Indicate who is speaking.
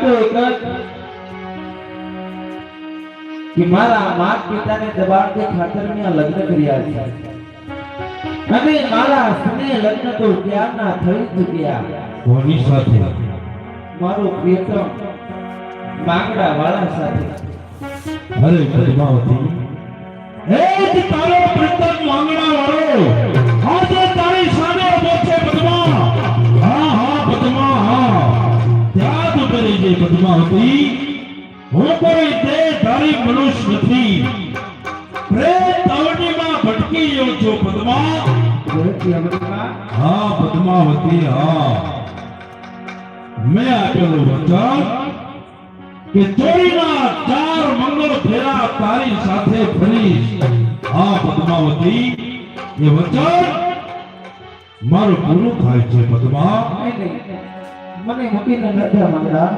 Speaker 1: તો એક જ કે મારા માત પિતાને દબાણથી ખાતર મેં લગ્ન કર્યા છે અને મારા સ્નેહ લગ્ન તો ક્યારના થઈ ચૂક્યા.
Speaker 2: કોની સાથે?
Speaker 1: મારો પ્રિયતમ માંગડા વાળા સાથે.
Speaker 2: અરે પદ્માવતી, હે તારો પ્રિયતમ માંગડા વાળો આજે તારી સામે ઉભો છે પદ્મા. હા હા પદ્મા, હા ત્યાગ કરી દે પદ્માવતી. હું કોઈ દેહધારી મનુષ્ય નથી. પ્રેત અવનીમાં ભટકી ગયો છું પદ્મા. હા પદ્માવતી, હા મેં આપેલું વચન કે ચોરીના 4 મંગળ ફેરા તારી સાથે ફરીશ. હા પદ્માવતી, એ વચન મારું પૂરું થાય છે પદ્મા.
Speaker 1: મને મૂકીને નથી માંગડા.